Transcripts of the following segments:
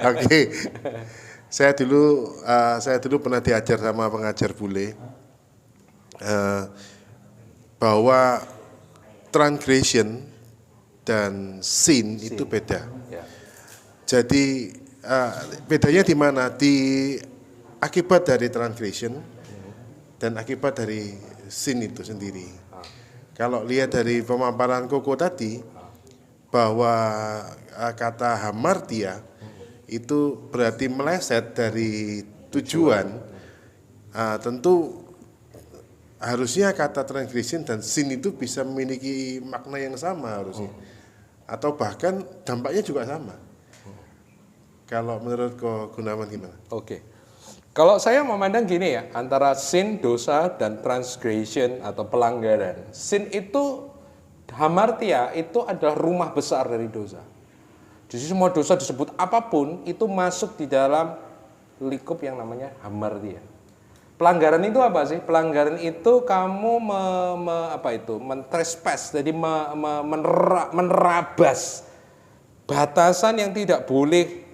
Oke. Saya dulu pernah diajar sama pengajar bule bahwa transgression dan sin itu beda. Ya. Jadi bedanya di mana? Di akibat dari transgression dan akibat dari sin itu sendiri. Kalau lihat dari pemaparan Koko tadi bahwa kata hamartia itu berarti meleset dari tujuan, tentu harusnya kata transgression dan sin itu bisa memiliki makna yang sama harusnya, atau bahkan dampaknya juga sama. Kalau menurut Ko Gunawan gimana? Oke. Kalau saya memandang gini ya, antara sin, dosa, dan transgression atau pelanggaran. Sin itu, hamartia, itu adalah rumah besar dari dosa. Jadi semua dosa disebut apapun, itu masuk di dalam lingkup yang namanya hamartia. Pelanggaran itu apa sih? Pelanggaran itu kamu mentrespass, jadi menerabas batasan yang tidak boleh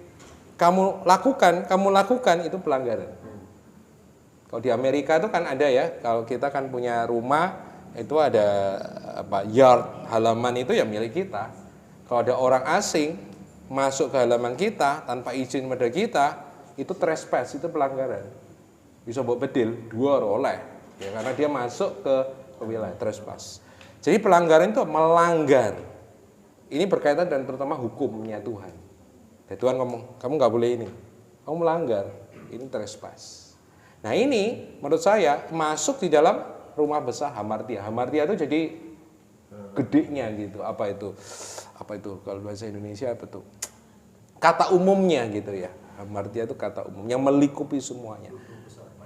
kamu lakukan itu pelanggaran. Kalau di Amerika itu kan ada ya, kalau kita kan punya rumah itu ada yard, halaman itu ya milik kita. Kalau ada orang asing masuk ke halaman kita tanpa izin pada kita, itu trespass, itu pelanggaran. Bisa bawa bedil, 2 oleh, ya karena dia masuk ke wilayah trespass. Jadi pelanggaran itu melanggar. Ini berkaitan dan terutama hukumnya Tuhan. Dan Tuhan ngomong, kamu nggak boleh ini, kamu melanggar, ini trespass. Nah ini menurut saya masuk di dalam rumah besar hamartia. Hamartia itu jadi gedenya gitu. Apa itu kalau bahasa Indonesia apa tuh? Kata umumnya gitu ya. Hamartia itu kata umum yang melingkupi semuanya.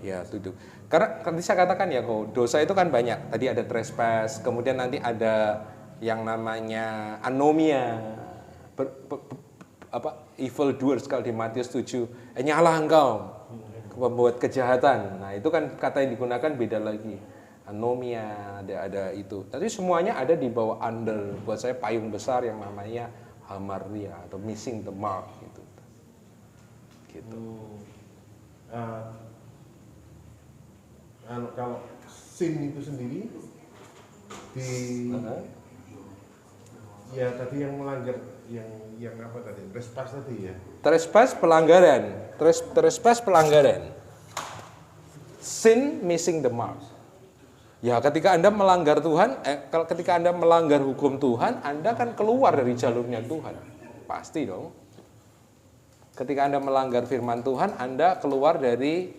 Ya itu. Karena tadi saya katakan ya kok dosa itu kan banyak. Tadi ada trespass, kemudian nanti ada yang namanya anomia. Evil doers kalau di Matius 7, nyalah engkau membuat kejahatan. Nah itu kan kata yang digunakan beda lagi. Anomia, ada itu. Tapi semuanya ada di bawah under, buat saya payung besar yang namanya hamartia atau missing the mark gitu. Kalau sin itu sendiri ya tadi yang melanggar yang apa tadi? Trespass tadi ya. Trespass pelanggaran. Sin missing the mark. Ya ketika Anda melanggar Tuhan, ketika Anda melanggar hukum Tuhan, Anda kan keluar dari jalurnya Tuhan. Pasti dong. Ketika Anda melanggar firman Tuhan, Anda keluar dari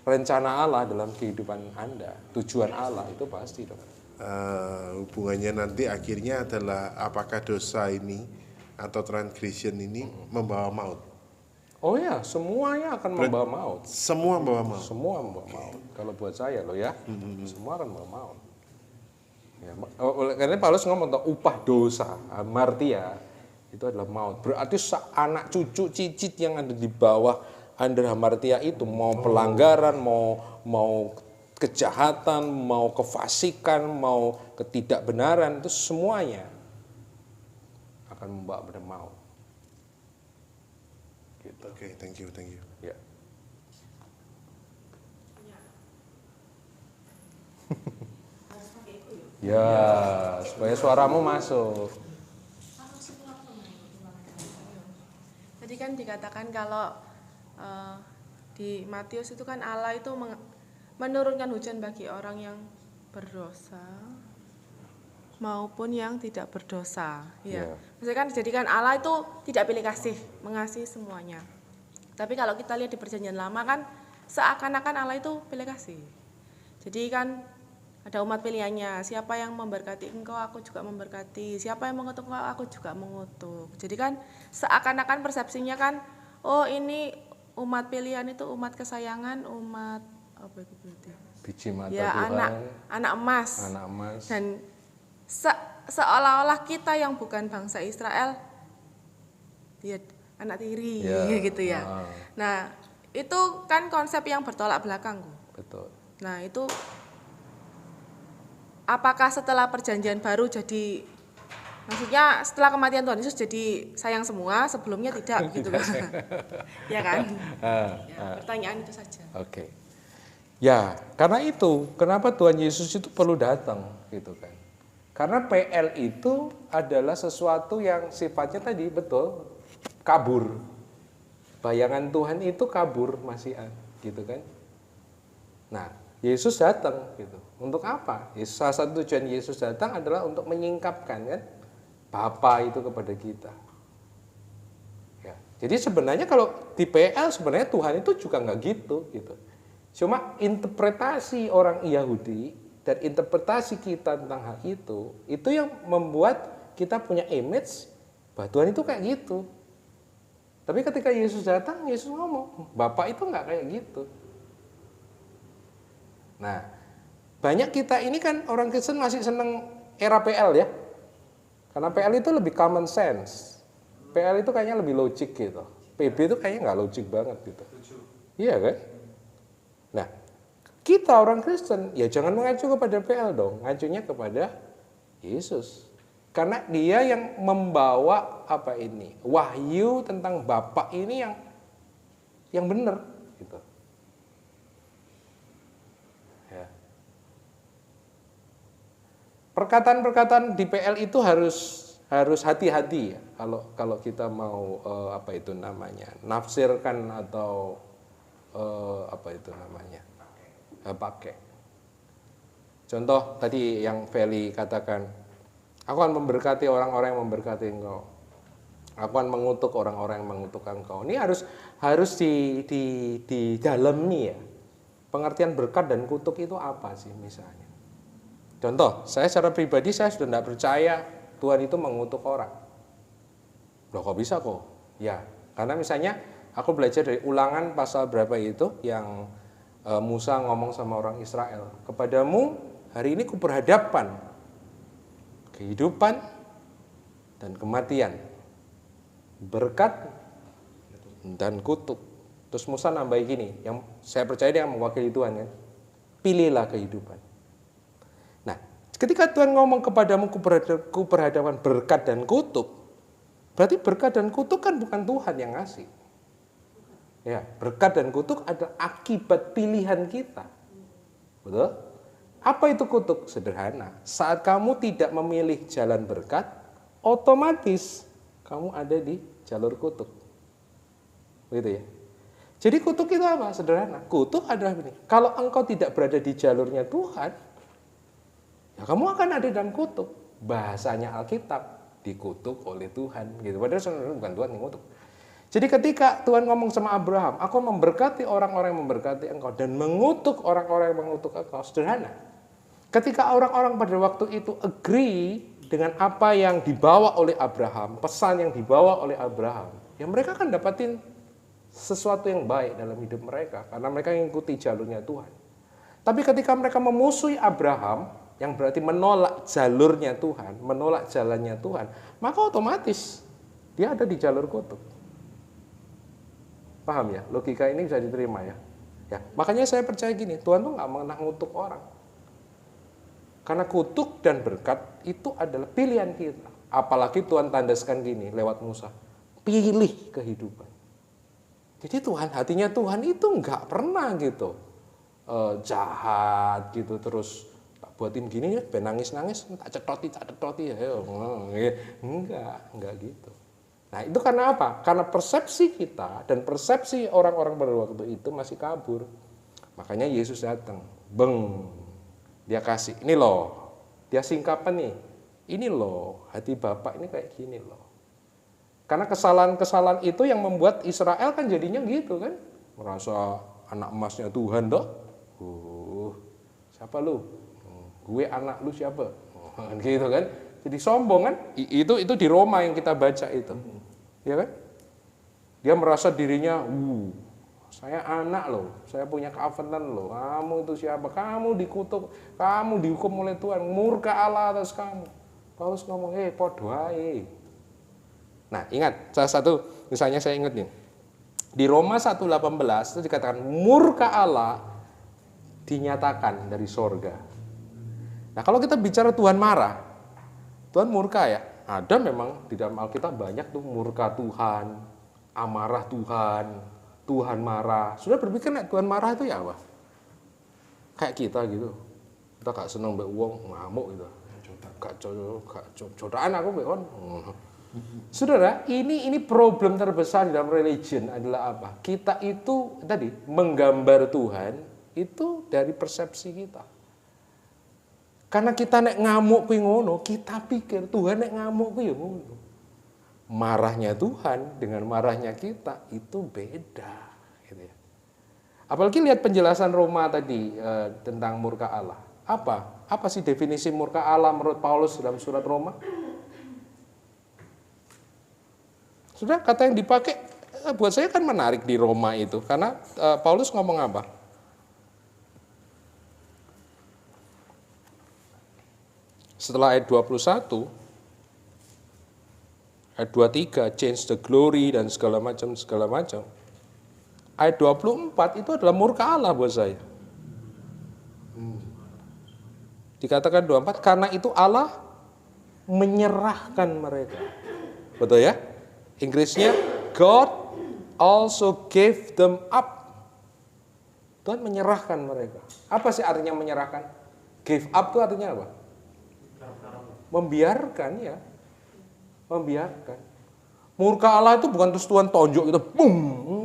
rencana Allah dalam kehidupan Anda. Tujuan Allah itu pasti dong. Hubungannya nanti akhirnya adalah apakah dosa ini atau transgression ini membawa maut. Oh ya, semuanya akan membawa maut. Semua membawa maut. Semua membawa maut. Kalau buat saya loh ya, semua akan membawa maut. Ya, karena Paulus ngomong tentang upah dosa, hamartia, itu adalah maut. Berarti anak cucu cicit yang ada di bawah under hamartia itu mau pelanggaran, mau kejahatan, mau kefasikan, mau ketidakbenaran, itu semuanya akan membawa pada maut. Gitu. Oke, thank you. Ya. Ya, supaya suaramu masuk. Tadi kan dikatakan kalau di Matius itu kan Allah itu menurunkan hujan bagi orang yang berdosa maupun yang tidak berdosa. Ya. Maksudnya kan jadikan Allah itu tidak pilih kasih, mengasihi semuanya. Tapi kalau kita lihat di Perjanjian Lama kan seakan-akan Allah itu pilih kasih. Jadi kan ada umat pilihannya, siapa yang memberkati engkau aku juga memberkati, siapa yang mengutuk engkau aku juga mengutuk. Jadi kan seakan-akan persepsinya kan, oh ini umat pilihan itu umat kesayangan, umat apa itu berarti? Biji mata ya, Tuhan. Anak emas. Dan seolah-olah kita yang bukan bangsa Israel, ya anak tiri gitu ya. Nah itu kan konsep yang bertolak belakang. Betul. Nah itu apakah setelah perjanjian baru jadi Maksudnya setelah kematian Tuhan Yesus jadi sayang semua, sebelumnya tidak gitu kan. Ya kan? Ya, pertanyaan itu saja. Oke. Ya, karena itu, kenapa Tuhan Yesus itu perlu datang gitu kan. Karena PL itu adalah sesuatu yang sifatnya tadi betul kabur. Bayangan Tuhan itu kabur masih gitu kan. Nah, Yesus datang gitu. Untuk apa? Salah satu tujuan Yesus datang adalah untuk menyingkapkan kan Bapa itu kepada kita. Ya. Jadi sebenarnya kalau di PL sebenarnya Tuhan itu juga nggak gitu. Cuma interpretasi orang Yahudi dan interpretasi kita tentang hal itu yang membuat kita punya image bahwa Tuhan itu kayak gitu. Tapi ketika Yesus datang, Yesus ngomong, Bapa itu nggak kayak gitu. Nah, banyak kita ini kan orang Kristen masih seneng era PL ya. Karena PL itu lebih common sense. PL itu kayaknya lebih logik gitu. PB itu kayaknya nggak logik banget gitu. Iya kan? Nah, kita orang Kristen ya jangan mengacu kepada PL dong, ngacunya kepada Yesus. Karena dia yang membawa wahyu tentang Bapa ini yang benar gitu. Ya. Perkataan-perkataan di PL itu harus hati-hati ya kalau kita mau nafsirkan atau pakai. Contoh tadi yang Feli katakan, aku akan memberkati orang-orang yang memberkati engkau. Aku akan mengutuk orang-orang yang mengutuk engkau. Ini harus didalami ya. Pengertian berkat dan kutuk itu apa sih misalnya? Contoh, saya secara pribadi saya sudah tidak percaya Tuhan itu mengutuk orang. Loh kok bisa kok? Ya, karena misalnya aku belajar dari Ulangan pasal berapa itu yang Musa ngomong sama orang Israel, kepadamu hari ini kuperhadapkan kehidupan dan kematian, berkat dan kutuk. Terus Musa nambah gini, yang saya percaya dia mewakili Tuhan kan, pilihlah kehidupan. Nah, ketika Tuhan ngomong kepadamu kuperhadapkan berkat dan kutuk, berarti berkat dan kutuk kan bukan Tuhan yang ngasih. Ya, berkat dan kutuk adalah akibat pilihan kita. Betul? Apa itu kutuk? Sederhana. Saat kamu tidak memilih jalan berkat, otomatis kamu ada di jalur kutuk. Begitu ya. Jadi kutuk itu apa? Sederhana. Kutuk adalah ini. Kalau engkau tidak berada di jalurnya Tuhan, ya kamu akan ada dalam kutuk. Bahasanya Alkitab, dikutuk oleh Tuhan. Gitu. Padahal sebenarnya bukan Tuhan yang kutuk. Jadi ketika Tuhan ngomong sama Abraham, aku memberkati orang-orang yang memberkati engkau dan mengutuk orang-orang yang mengutuk engkau, sederhana. Ketika orang-orang pada waktu itu agree dengan apa yang dibawa oleh Abraham, pesan yang dibawa oleh Abraham, ya mereka akan dapatin sesuatu yang baik dalam hidup mereka karena mereka mengikuti jalurnya Tuhan. Tapi ketika mereka memusuhi Abraham, yang berarti menolak jalurnya Tuhan, menolak jalannya Tuhan, maka otomatis dia ada di jalur kutuk. Paham ya? Logika ini bisa diterima ya. Ya, makanya saya percaya gini, Tuhan tuh nggak pernah ngutuk orang. Karena kutuk dan berkat itu adalah pilihan kita. Apalagi Tuhan tandaskan gini lewat Musa. Pilih kehidupan. Jadi Tuhan, hatinya Tuhan itu nggak pernah gitu jahat gitu terus tak buatin gini ya, ben nangis-nangis, tak cetoti ya. Enggak gitu. Nah itu karena apa? Karena persepsi kita dan persepsi orang-orang pada waktu itu masih kabur. Makanya Yesus datang. Dia kasih, ini loh. Dia singkapan nih. Ini loh, hati Bapak ini kayak gini loh. Karena kesalahan-kesalahan itu yang membuat Israel kan jadinya gitu kan. Merasa anak emasnya Tuhan toh. Siapa lu? Gue anak lu siapa? Gitu kan. Jadi sombong kan. Itu di Roma yang kita baca itu. Ya kan? Dia merasa dirinya, saya anak loh, saya punya covenant loh, kamu itu siapa? Kamu dikutuk, kamu dihukum oleh Tuhan, murka Allah atas kamu. Paulus ngomong, podo ae. Nah ingat, salah satu, misalnya saya ingat nih, di Roma 1:18 itu dikatakan, murka Allah dinyatakan dari sorga. Nah kalau kita bicara Tuhan marah, Tuhan murka ya, ada memang di dalam Alkitab banyak tuh murka Tuhan, amarah Tuhan, Tuhan marah. Sudah berpikir nek Tuhan marah itu ya apa? Kayak kita gitu. Kita gak seneng mbek wong ngamuk gitu. Gak jodohan aku mbek kon. Saudara, ini problem terbesar di dalam religion adalah apa? Kita itu tadi menggambar Tuhan itu dari persepsi kita. Karena kita nek ngamuk kuwi ngono, kita pikir Tuhan nek ngamuk kuwi ya ngono. Marahnya Tuhan dengan marahnya kita itu beda, gitu ya. Apalagi lihat penjelasan Roma tadi tentang murka Allah. Apa sih definisi murka Allah menurut Paulus dalam surat Roma? Sudah kata yang dipakai buat saya kan menarik di Roma itu karena Paulus ngomong apa? Setelah ayat 21, ayat 23, change the glory dan segala macam. Ayat 24 itu adalah murka Allah buat saya. Dikatakan 24, karena itu Allah menyerahkan mereka. Betul ya? Inggrisnya, God also gave them up. Tuhan menyerahkan mereka. Apa sih artinya menyerahkan? Give up itu artinya apa? Membiarkan ya. Membiarkan. Murka Allah itu bukan terus Tuhan tonjok gitu, boom,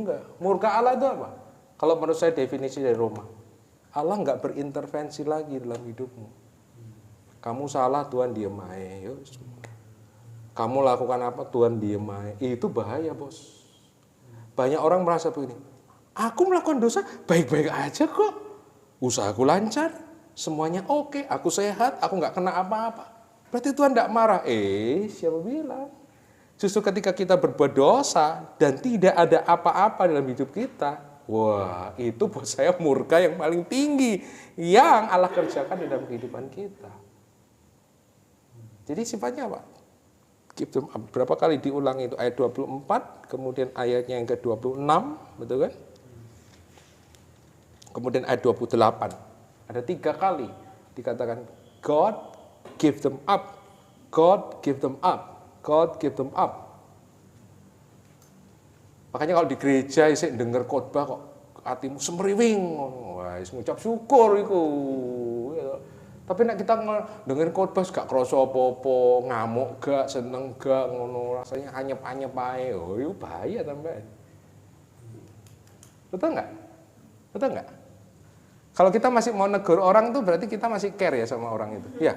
enggak. Murka Allah itu apa? Kalau menurut saya definisi dari Roma, Allah enggak berintervensi lagi dalam hidupmu. Kamu salah, Tuhan diem aja. Kamu lakukan apa, Tuhan diem aja. Itu bahaya, bos. Banyak orang merasa begini, aku melakukan dosa baik-baik aja kok. Usahaku lancar, semuanya oke, aku sehat, aku enggak kena apa-apa. Berarti Tuhan enggak marah. Siapa bilang? Justru ketika kita berbuat dosa dan tidak ada apa-apa dalam hidup kita, wah itu buat saya murka yang paling tinggi yang Allah kerjakan di dalam kehidupan kita. Jadi sifatnya apa? Berapa kali diulang itu? Ayat 24, kemudian ayatnya yang ke-26, betul kan? Kemudian ayat 28. Ada 3 kali dikatakan God give them up. God give them up. God give them up. Makanya kalau di gereja isih denger khotbah kok hatimu semriwing, wah wis ngucap syukur iku. Tapi nek kita dengerin khotbah gak krasa apa-apa, ngamuk gak, seneng gak, ngono rasanya anyep-anyep ae. Oh, itu bahaya tambahan. Betul enggak? Betul enggak? Kalau kita masih mau negur orang tuh berarti kita masih care ya sama orang itu. Iya.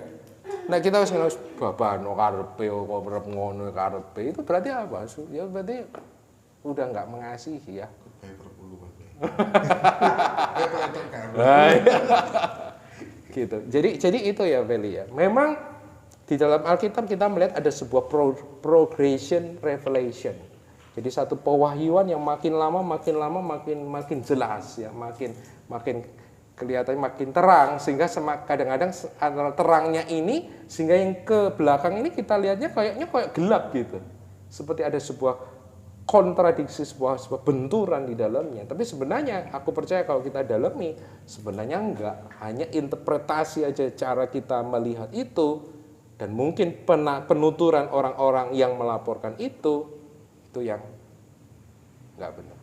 Nah kita harus babano karepe kok merep ngono karepe itu berarti apa? Ya berarti udah nggak mengasihi ya. Gitu. Jadi itu ya Feli ya. Memang di dalam Alkitab kita melihat ada sebuah progression revelation. Jadi satu pewahyuan yang makin lama makin jelas ya, makin kelihatannya makin terang sehingga kadang-kadang antara terangnya ini sehingga yang ke belakang ini kita lihatnya kayak gelap gitu. Seperti ada sebuah kontradiksi, sebuah benturan di dalamnya. Tapi sebenarnya aku percaya kalau kita dalami sebenarnya enggak, hanya interpretasi aja cara kita melihat itu dan mungkin penuturan orang-orang yang melaporkan itu yang enggak benar.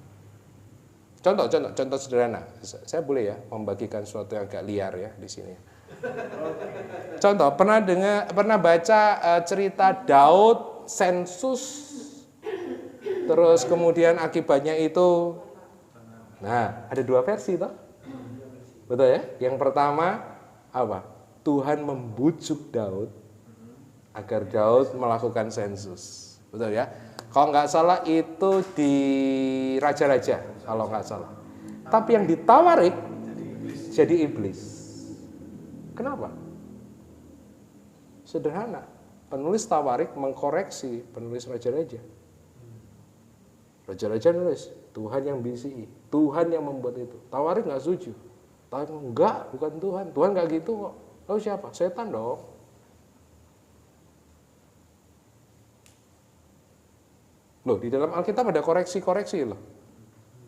Contoh sederhana. Saya boleh ya membagikan sesuatu yang agak liar ya di sini. Contoh, pernah baca cerita Daud sensus, terus kemudian akibatnya itu, nah ada 2 versi toh, betul ya? Yang pertama apa? Tuhan membujuk Daud agar Daud melakukan sensus, betul ya? Kalau nggak salah itu di Raja-Raja, kalau nggak salah. Tapi yang ditawarik jadi iblis. Kenapa? Sederhana. Penulis Tawarik mengkoreksi penulis Raja-Raja. Raja-Raja nulis, Tuhan yang bisi, Tuhan yang membuat itu. Tawarik nggak setuju. Tawarik enggak, bukan Tuhan. Tuhan nggak gitu kok. Lalu siapa? Setan dong. Loh, di dalam Alkitab ada koreksi-koreksi loh.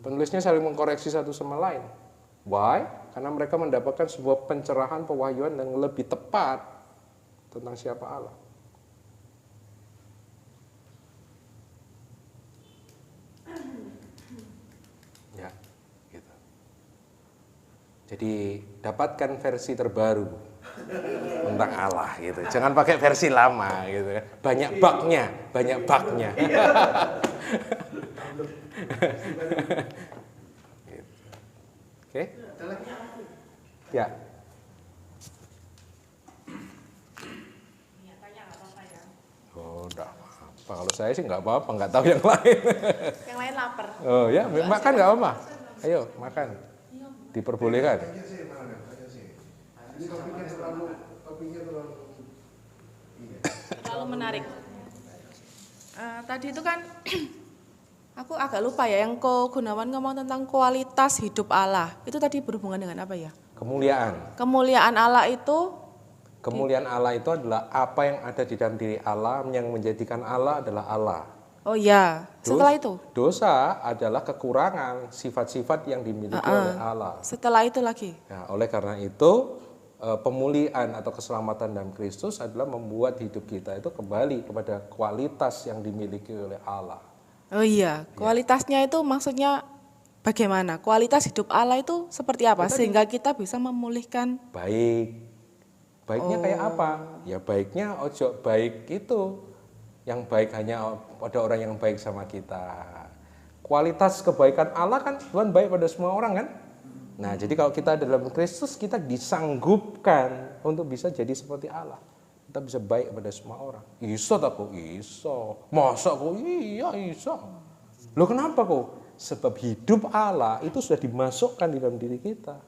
Penulisnya saling mengkoreksi satu sama lain. Why? Karena mereka mendapatkan sebuah pencerahan pewahyuan yang lebih tepat tentang siapa Allah. Ya, gitu. Jadi dapatkan versi terbaru tentang Allah gitu. Jangan pakai versi lama gitu kan. Banyak bug-nya, banyak bug-nya. Gitu. Oke? Ya. Oh, enggak apa-apa. Kalau saya sih enggak apa-apa, enggak tahu yang lain. Yang lain lapar. Oh ya, makan enggak apa-apa. Ayo, makan. Diperbolehkan. Terlalu menarik. Tadi itu kan aku agak lupa ya, yang Ko Gunawan ngomong tentang kualitas hidup Allah. Itu tadi berhubungan dengan apa ya? Kemuliaan. Kemuliaan Allah itu Kemuliaan Allah itu adalah apa yang ada di dalam diri Allah yang menjadikan Allah adalah Allah. oh ya, setelah itu. Dosa adalah kekurangan sifat-sifat yang dimiliki oleh Allah. Setelah itu lagi. Nah, oleh karena itu pemulihan atau keselamatan dalam Kristus adalah membuat hidup kita itu kembali kepada kualitas yang dimiliki oleh Allah. Oh iya, kualitasnya itu maksudnya bagaimana? Kualitas hidup Allah itu seperti apa? Sehingga kita bisa memulihkan. Baik. Baiknya kayak apa? Ya baiknya ojo baik itu. Yang baik hanya pada orang yang baik sama kita. Kualitas kebaikan Allah kan Tuhan baik pada semua orang kan? Nah, jadi kalau kita dalam Kristus kita disanggupkan untuk bisa jadi seperti Allah. Kita bisa baik pada semua orang. Iso aku? Iso. Masa aku? Iya, iso. Loh kenapa kok? Sebab hidup Allah itu sudah dimasukkan di dalam diri kita.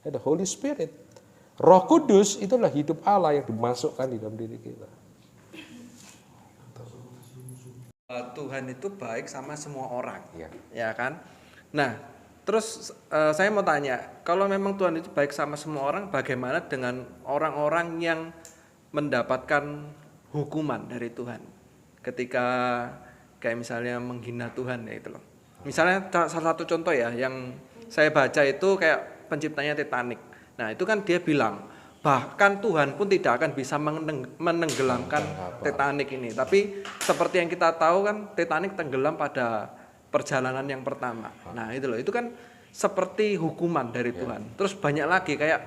Ada Holy Spirit. Roh Kudus itulah hidup Allah yang dimasukkan di dalam diri kita. Tuhan itu baik sama semua orang, Ya. ya kan? Nah, terus saya mau tanya, kalau memang Tuhan itu baik sama semua orang, bagaimana dengan orang-orang yang mendapatkan hukuman dari Tuhan? Ketika kayak misalnya menghina Tuhan ya itu loh. Misalnya salah satu contoh ya, yang saya baca itu kayak penciptanya Titanic. Nah, itu kan dia bilang, bahkan Tuhan pun tidak akan bisa menenggelamkan Titanic ini. Tapi seperti yang kita tahu kan Titanic tenggelam pada perjalanan yang pertama. Nah itu loh, itu kan seperti hukuman dari Tuhan. Terus banyak lagi kayak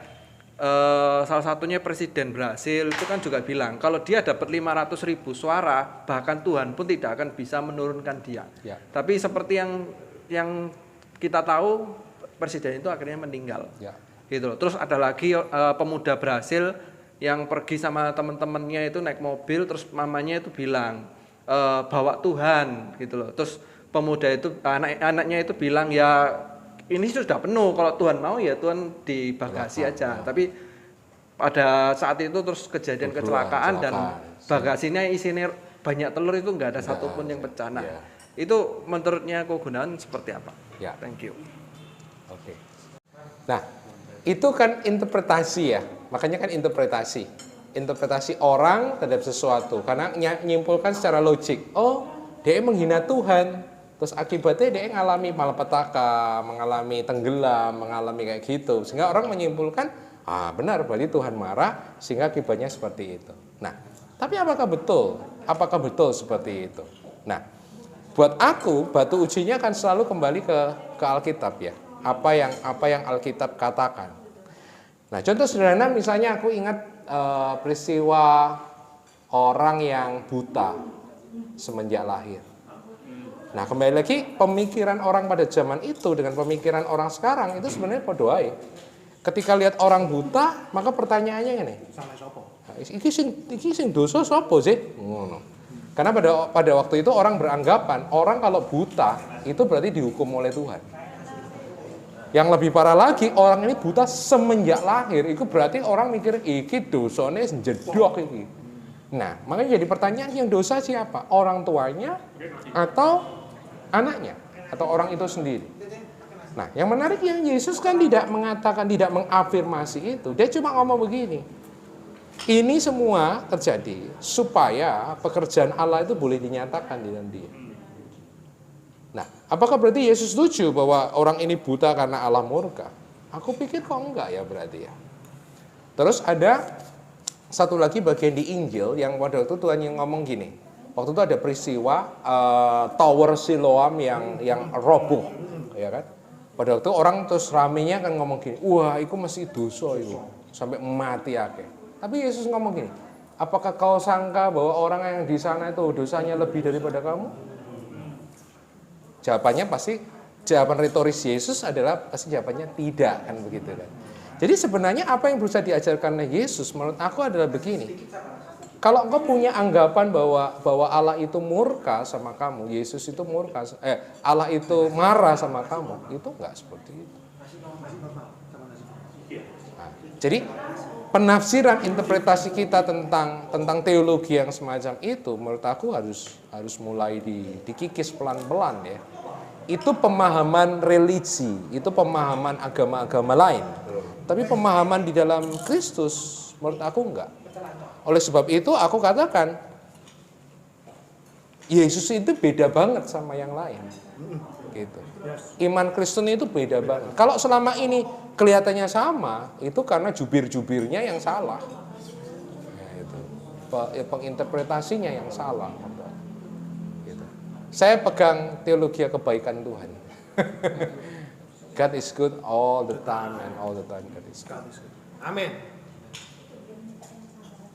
salah satunya Presiden Brasil itu kan juga bilang kalau dia dapat 500.000 suara bahkan Tuhan pun tidak akan bisa menurunkan dia. Ya. Tapi seperti yang kita tahu Presiden itu akhirnya meninggal. Ya. Gitu loh. Terus ada lagi pemuda Brasil yang pergi sama teman-temannya itu naik mobil, terus mamanya itu bilang bawa Tuhan gitu loh. Terus pemuda itu anaknya itu bilang ya ini sudah penuh, kalau Tuhan mau ya Tuhan di bagasi aja. Tapi pada saat itu terus kejadian kecelakaan dan bagasinya isinya banyak telur itu nggak ada satupun yang pecah. Nah, itu menurutnya Ko Gunawan seperti apa? Ya. Thank you. Oke. Nah, itu kan interpretasi ya, makanya kan interpretasi orang terhadap sesuatu, karena menyimpulkan secara logik, oh dia menghina Tuhan, terus akibatnya dia ngalami malapetaka, mengalami tenggelam, mengalami kayak gitu, sehingga orang menyimpulkan, benar berarti Tuhan marah, sehingga akibatnya seperti itu. Nah, tapi apakah betul seperti itu? Nah, buat aku batu ujinya akan selalu kembali ke Alkitab ya. Apa yang Alkitab katakan. Nah, contoh sederhana misalnya aku ingat peristiwa orang yang buta semenjak lahir. Nah, kembali lagi pemikiran orang pada zaman itu dengan pemikiran orang sekarang itu sebenarnya padha ae. Ketika lihat orang buta, maka pertanyaannya ini. Iki sing dosa sapa sih? Ngono. Karena pada waktu itu orang beranggapan orang kalau buta itu berarti dihukum oleh Tuhan. Yang lebih parah lagi, orang ini buta semenjak lahir. Itu berarti orang mikir, iki dosanya jedok iki. Nah, makanya jadi pertanyaan, yang dosa siapa? Orang tuanya atau anaknya? Atau orang itu sendiri? Nah, yang menarik yang Yesus kan tidak mengatakan, tidak mengafirmasi itu. Dia cuma ngomong begini. Ini semua terjadi supaya pekerjaan Allah itu boleh dinyatakan di dalam dia. Nah, apakah berarti Yesus setuju bahwa orang ini buta karena Allah murka? Aku pikir kok enggak ya berarti ya. Terus ada satu lagi bagian di Injil yang pada waktu Tuhan yang ngomong gini. Waktu itu ada peristiwa Tower Siloam yang roboh, ya kan? Pada waktu orang terus ramenya kan ngomong gini, wah itu masih dosa itu sampai mati akeh. Tapi Yesus ngomong gini, apakah kau sangka bahwa orang yang di sana itu dosanya lebih daripada kamu? Jawabannya pasti, jawaban retoris Yesus adalah pasti jawabannya tidak, kan begitu kan. Jadi sebenarnya apa yang berusaha diajarkan oleh Yesus menurut aku adalah begini. Kalau engkau punya anggapan bahwa Allah itu murka sama kamu, Yesus itu murka, Allah itu marah sama kamu, itu enggak seperti itu. Nah, jadi penafsiran interpretasi kita tentang teologi yang semacam itu menurut aku harus mulai dikikis pelan-pelan ya. Itu pemahaman religi, itu pemahaman agama-agama lain. Tapi pemahaman di dalam Kristus menurut aku enggak. Oleh sebab itu aku katakan Yesus itu beda banget sama yang lain. Gitu. Iman Kristen itu beda banget. Kalau selama ini kelihatannya sama, itu karena jubir-jubirnya yang salah. Ya, itu. Penginterpretasinya yang salah. Gitu. Saya pegang teologi kebaikan Tuhan. God is good all the time and all the time God is good. Amin.